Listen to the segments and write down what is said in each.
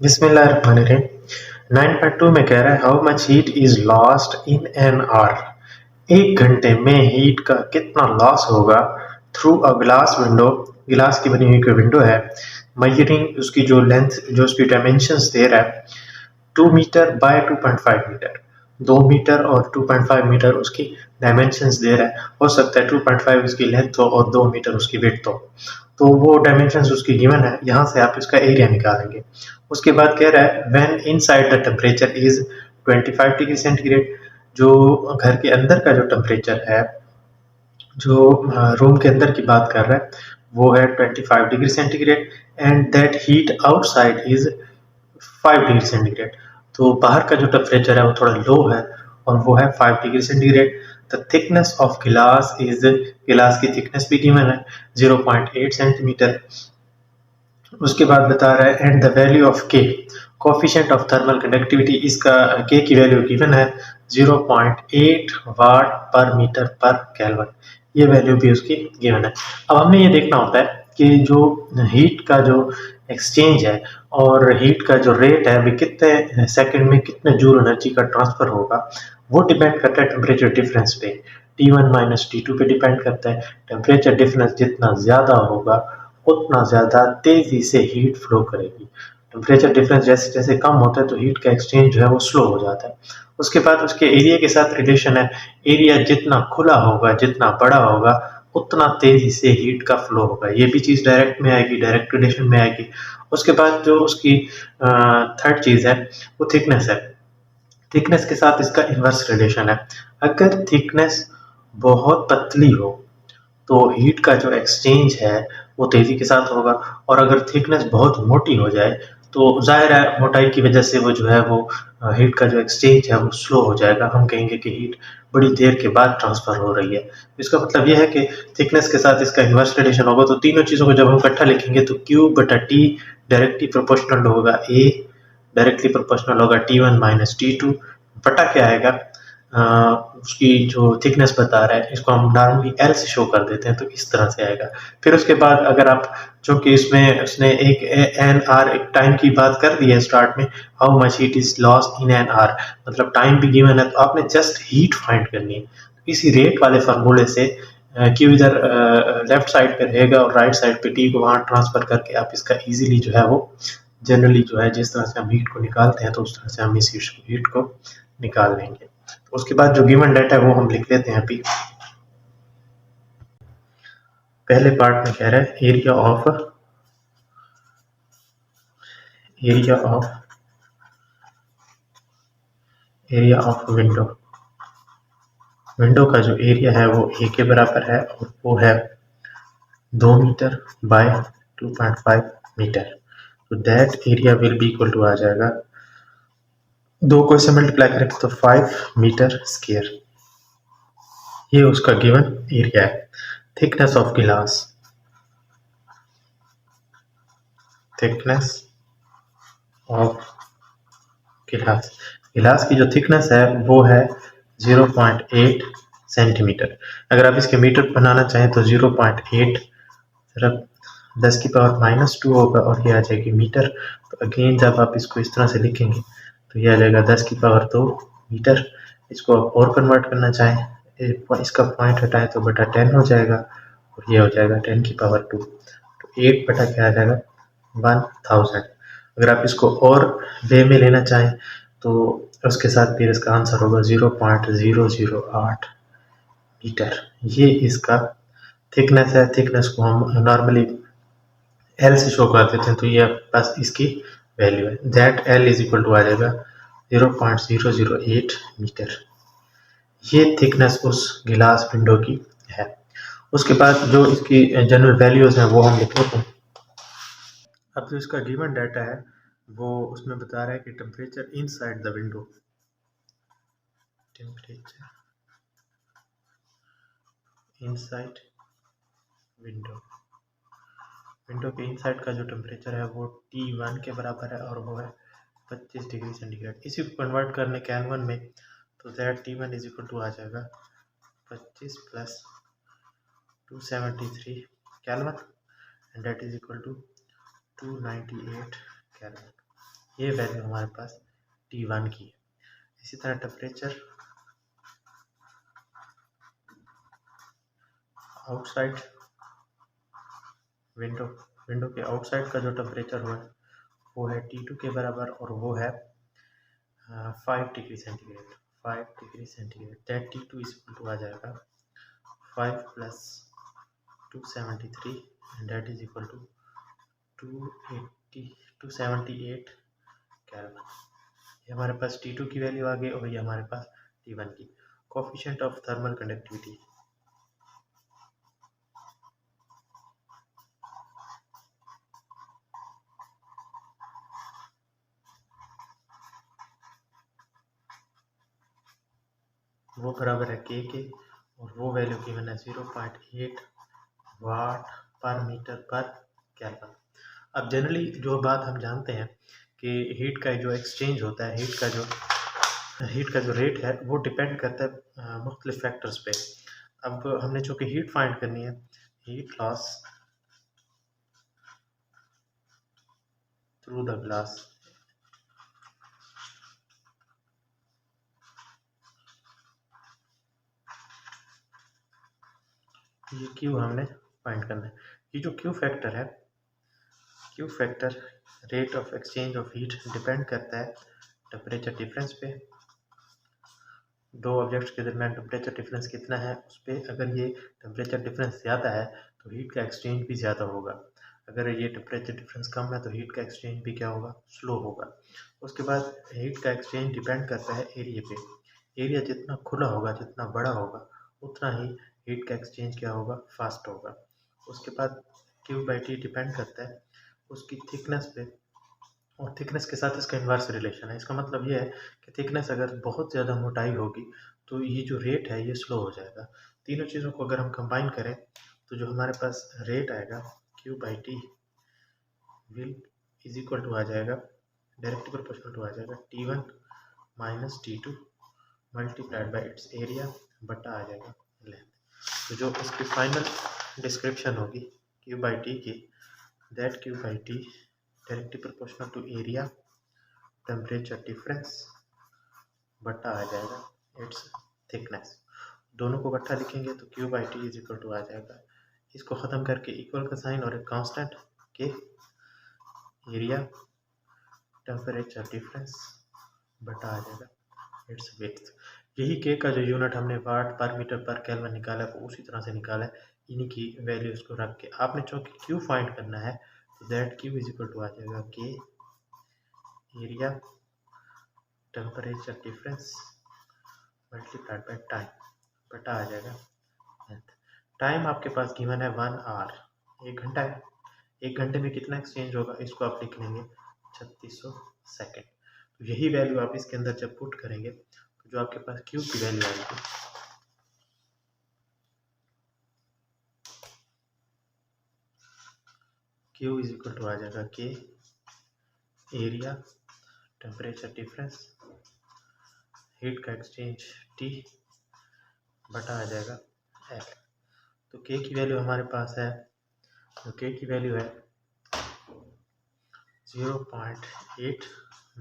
बिस्मिल्लाहिर्रहमानिर्रहीम। 9.2 में कह रहा है how much heat is lost in an hour. 1 घंटे में हीट का कितना लॉस होगा थ्रू अ ग्लास विंडो। गिलास की बनी हुई कोई विंडो है, मेजरिंग उसकी जो लेंथ, जो उसकी डायमेंशंस दे रहा है 2 मीटर बाय 2.5 मीटर। 2 मीटर और 2.5 मीटर उसकी डायमेंशंस दे रहा है। हो सकता है 2.5 उसकी लेंथ हो और 2 मीटर उसकी विड्थ हो, तो वो डायमेंशंस उसकी गिवन है। यहाँ से आप इसका एरिया निकालेंगे। उसके बाद कह रहा है when inside the temperature is 25 degree centigrade. जो घर के अंदर का जो टेम्परेचर है, जो रूम के अंदर की बात कर रहा है, वो है 25 degree centigrade and that heat outside is 5 degree centigrade. तो बाहर का जो टेम्परेचर है वो थोड़ा लो है और वो है 5 degree centigrade. The thickness of गिलास इज, गिलास की थिकनेस भी गिवन है 0.8 सेंटीमीटर। उसके बाद बता रहा है एंड द वैल्यू ऑफ के, कोफिशिएंट ऑफ थर्मल कंडक्टिविटी, इसका के की वैल्यू गिवन है 0.8 वाट पर मीटर पर केल्विन। ये वैल्यू भी उसकी गिवन है। अब हमने ये देखना होता है कि जो हीट का जो एक्सचेंज है और हीट का जो रेट है वो कितने सेकंड में कितने जूल एनर्जी का ट्रांसफर होगा, वो डिपेंड करता है टेम्परेचर डिफरेंस पे। T1 माइनस T2 पे डिपेंड करता है। टेम्परेचर डिफरेंस जितना ज़्यादा होगा उतना ज़्यादा तेज़ी से हीट फ्लो करेगी। टेम्परेचर डिफरेंस जैसे जैसे कम होता है तो हीट का एक्सचेंज जो है वो स्लो हो जाता है। उसके बाद उसके एरिया के साथ रिलेशन है। एरिया जितना खुला होगा, जितना बड़ा होगा, उतना तेज़ी से हीट का फ्लो होगा। ये भी चीज़ डायरेक्ट में आएगी, डायरेक्ट रिलेशन में आएगी। उसके बाद जो उसकी थर्ड चीज़ है वो थिकनेस है। थिकनेस के साथ इसका इन्वर्स रिलेशन है। अगर थिकनेस बहुत पतली हो तो हीट का जो एक्सचेंज है वो तेज़ी के साथ होगा, और अगर थिकनेस बहुत मोटी हो जाए तो ज़ाहिर है मोटाई की वजह से वो जो है वो हीट का जो एक्सचेंज है वो स्लो हो जाएगा। हम कहेंगे कि हीट बड़ी देर के बाद ट्रांसफ़र हो रही है। इसका मतलब ये है कि थिकनेस के साथ इसका इन्वर्स रिलेशन होगा। तो तीनों चीज़ों को जब हम इकट्ठा लिखेंगे तो Q बटा T डायरेक्टली प्रोपोर्शनल होगा A, डायरेक्टली प्रोपोर्शनल होगा T1 माइनस T2 बटा क्या आएगा, अ, उसकी जो थिकनेस बता रहा है इसको हम नॉर्मली एल से शो कर देते हैं, तो इस तरह से आएगा। फिर उसके बाद अगर आप, चूंकि इसमें उसने एक एन आर, एक टाइम की बात कर दी है स्टार्ट में, how much heat is lost in an hour, मतलब टाइम भी गिवन है, तो आपने जस्ट हीट फाइंड करनी है। तो इसी रेट वाले फार्मूले से क्यों इधर लेफ्ट साइड पे रहेगा और राइट साइड पे टी को वहाँ ट्रांसफर करके आप इसका इजीली जो है वो जनरली जो है जिस तरह से हम हीट को निकालते हैं तो उस तरह से हम इस हीट को निकाल लेंगे। तो उसके बाद जो गिवन डाटा है वो हम लिख लेते हैं अभी। पहले पार्ट में कह रहा है एरिया ऑफ विंडो। विंडो का जो एरिया है वो ए के बराबर है और वो है 2 मीटर बाय 2.5 मीटर। तो that area will be equal to आ जाएगा, दो को इससे मल्टीप्लाई करेंगे तो 5 मीटर स्क्वायर। ये उसका गिवन एरिया है। Thickness of glass, thickness of glass, गिलास की जो थिकनेस है वो है 0.8 सेंटीमीटर। अगर आप इसके मीटर बनाना चाहें तो 0.8 सिर्फ 10 की पावर माइनस 2 होगा और ये आ जाएगी मीटर। तो अगेन जब आप इसको इस तरह से लिखेंगे तो ये आ जाएगा 10 की पावर 2 मीटर। इसको आप और कन्वर्ट करना चाहें, इसका पॉइंट हटाएं तो बटा 10 हो जाएगा और ये हो जाएगा 10 की पावर 2। तो 8 बटा क्या आ जाएगा 1000। अगर आप इसको और वे में लेना चाहें तो उसके साथ फिर इसका आंसर होगा 0.008 मीटर। ये इसका थिकनेस है। थिकनेस को हम नॉर्मली एल से शो कर देते हैं, तो ये बस इसकी वैल्यू है। That L is equal to आ जाएगा 0.008 मीटर। ये थिकनेस उस गिलास विंडो की है। उसके बाद जो इसकी जनरल वैल्यूज हैं वो हम लिख लेते हैं। अब जो इसका गिवन डाटा है वो उसमें बता रहा है कि temperature inside the window, temperature inside window, window के इनसाइड का जो टेम्परेचर है वो T1 के बराबर है और वो है 25 डिग्री सेंटीग्रेड। इसी को कन्वर्ट करने कैलविन में तो that T1 is equal to आ जाएगा 25 plus 273 kelvin and that is equal to 298 kelvin. ये वैल्यू हमारे पास T1 की है। इसी तरह टेम्परेचर आउटसाइड विंडो के आउटसाइड का जो टेम्परेचर हुआ है वो है T2 के बराबर, और वो है 5 degree centigrade. 5 degree centigrade that T2 is equal to आ जाएगा 5 plus 273 and that is equal to 278 kelvin. ये हमारे पास T2 की वैल्यू आ गई और ये हमारे पास T1 की। कोएफिशिएंट ऑफ थर्मल कंडक्टिविटी वो बराबर है K के, और वो वैल्यू गिवन है 0.8 वाट पर मीटर पर केल्विन। अब जनरली जो बात हम जानते हैं कि हीट का जो एक्सचेंज होता है, हीट का जो रेट है वो डिपेंड करता है मुख्तलिफ फैक्टर्स पे। अब हमने चूँकि हीट फाइंड करनी है, heat loss through the glass, ये क्यू हमने फाइंड करना है। ये जो क्यू फैक्टर है, Q factor rate of exchange of heat depend करता है टेम्परेचर डिफरेंस पे। दो ऑब्जेक्ट्स के दरमियान टेम्परेचर डिफरेंस कितना है उस पर। अगर ये टेम्परेचर डिफरेंस ज़्यादा है तो हीट का एक्सचेंज भी ज़्यादा होगा। अगर ये टेम्परेचर डिफरेंस कम है तो हीट का एक्सचेंज भी क्या होगा, स्लो होगा। उसके बाद हीट का एक्सचेंज डिपेंड करता है एरिया पे। एरिया जितना खुला होगा, जितना बड़ा होगा, उतना ही हीट का एक्सचेंज क्या होगा, फास्ट होगा। उसके बाद क्यू बाई टी डिपेंड करता है उसकी थिकनेस पे, और थिकनेस के साथ इसका इन्वर्स रिलेशन है। इसका मतलब ये है कि थिकनेस अगर बहुत ज़्यादा मोटाई होगी तो ये जो रेट है ये स्लो हो जाएगा। तीनों चीज़ों को अगर हम कंबाइन करें तो जो हमारे पास रेट आएगा Q by T will is equal to आ जाएगा, डायरेक्टली प्रोपोर्शनल टू आ जाएगा T1 minus T2 multiplied by its area बटा आ जाएगा लेंथ। तो जो इसकी फाइनल डिस्क्रिप्शन होगी क्यू बाई टी की, that Q by T directly proportional to area temperature difference बटा आ जाएगा इट्स थिकनेस। दोनों को इकट्ठा लिखेंगे तो Q by T is equal to आ जाएगा, इसको ख़त्म करके इक्वल का साइन और एक कांस्टेंट के एरिया टेम्परेचर डिफरेंस बटा आ जाएगा इट्स विड्थ। यही के का जो यूनिट हमने वाट पर मीटर पर केल्विन निकाला है वो उसी तरह से निकाला है, इन्हीं की वैल्यूज को रख के। आपने चूँकि क्यू फाइंड करना है तो that Q is equal to आ जाएगा K area temperature difference multiplied by time बटा आ जाएगा लेंथ। टाइम आपके पास गिवन है 1 आवर, 1 घंटा है। 1 घंटे में कितना एक्सचेंज होगा इसको आप लिख लेंगे 3600 सेकेंड। तो यही वैल्यू आप इसके अंदर जब पुट करेंगे तो जो आपके पास क्यू की वैल्यू आएगी, क्यू इज इक्वल टू आ जाएगा K area temperature difference heat का एक्सचेंज टी बटा आ जाएगा एल। तो के की वैल्यू हमारे पास है, तो के की वैल्यू है 0.8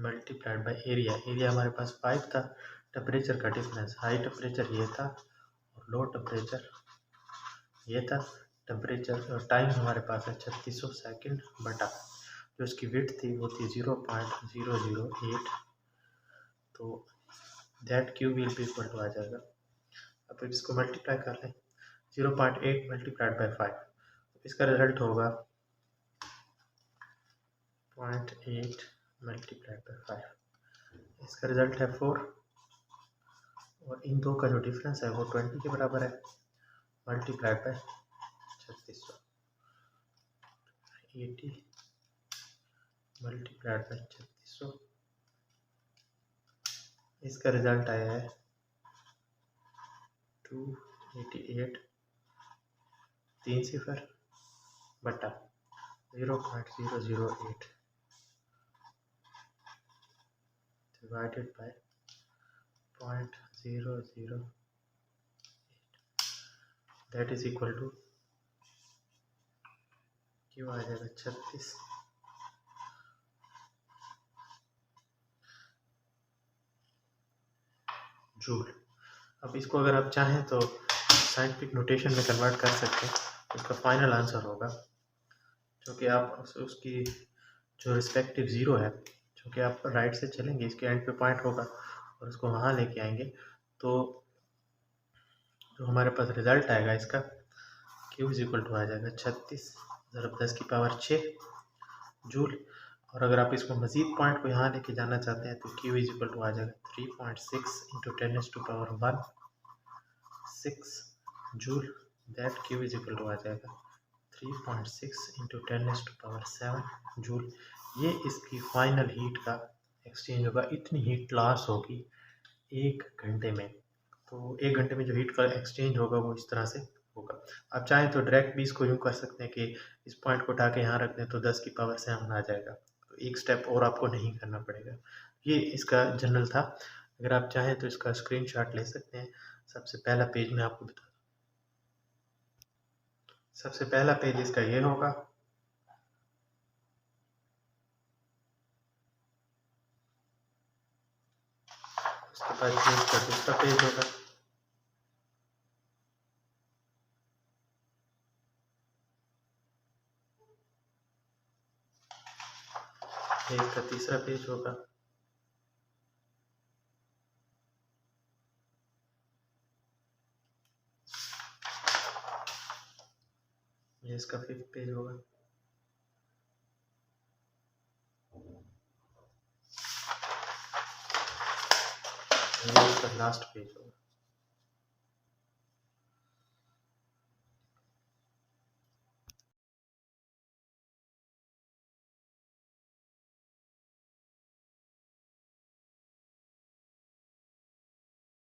मल्टीप्लाइड बाई एरिया। एरिया हमारे पास 5 था, टेम्परेचर का डिफरेंस, हाई टेम्परेचर ये था और लो टेम्परेचर ये था। टेम्परेचर और टाइम हमारे पास है 3600 सेकेंड बटा जो इसकी विड्थ थी वो थी 0.008। तो that Q will be equal to आ जाएगा, अब इसको मल्टीप्लाई कर लें 0.8 मल्टीप्लाइड बाई 5, इसका रिजल्ट होगा 0.8 मल्टीप्लाइड बाई 5, इसका रिजल्ट है 4, और इन दो का जो डिफरेंस है वो 20 के बराबर है मल्टीप्लाइड बाई 3600, 80 मल्टीप्लाइड बाई 3600, इसका रिजल्ट आया है 288, 3 सिफर बटा 0.008 divided by 0.008, that is equal to क्यों आ जाएगा 36 जूल। अब इसको अगर आप चाहें तो साइंटिफिक नोटेशन में कन्वर्ट कर सकते हैं। इसका फाइनल आंसर होगा, जो कि आप उसकी जो रिस्पेक्टिव ज़ीरो है, जो कि आप राइट से चलेंगे इसके एंड पे पॉइंट होगा और उसको वहाँ लेके आएंगे, तो जो हमारे पास रिजल्ट आएगा इसका Q इज इक्वल टू आ जाएगा 36 ज़रब 10 की पावर 6 जूल। और अगर आप इसको मज़ीद पॉइंट को यहाँ लेके जाना चाहते हैं तो Q इज इक्वल टू आ जाएगा 3.6 into 10 to power 1 6 joule. That Q is equal to आ जाएगा 3.6 इंटू 10 टू पावर 7 जूल। ये इसकी फाइनल हीट का एक्सचेंज होगा। इतनी हीट लॉस होगी 1 घंटे में। तो 1 घंटे में जो हीट का एक्सचेंज होगा वो इस तरह से होगा। आप चाहें तो डायरेक्ट भी इसको यूँ कर सकते हैं कि इस पॉइंट को उठा के यहाँ रख दें तो 10 की पावर 7 आ जाएगा। तो एक स्टेप और आपको नहीं करना पड़ेगा। ये इसका जनरल था। अगर आप चाहें तो इसका स्क्रीनशॉट ले सकते हैं। सबसे पहला पेज मैं आपको बता दूँ, सबसे पहला पेज इसका ये होगा। उसके बाद ये इसका दूसरा पेज होगा। ये इसका तीसरा पेज होगा। ये इसका 5th पेज होगा। ये इसका लास्ट पेज होगा।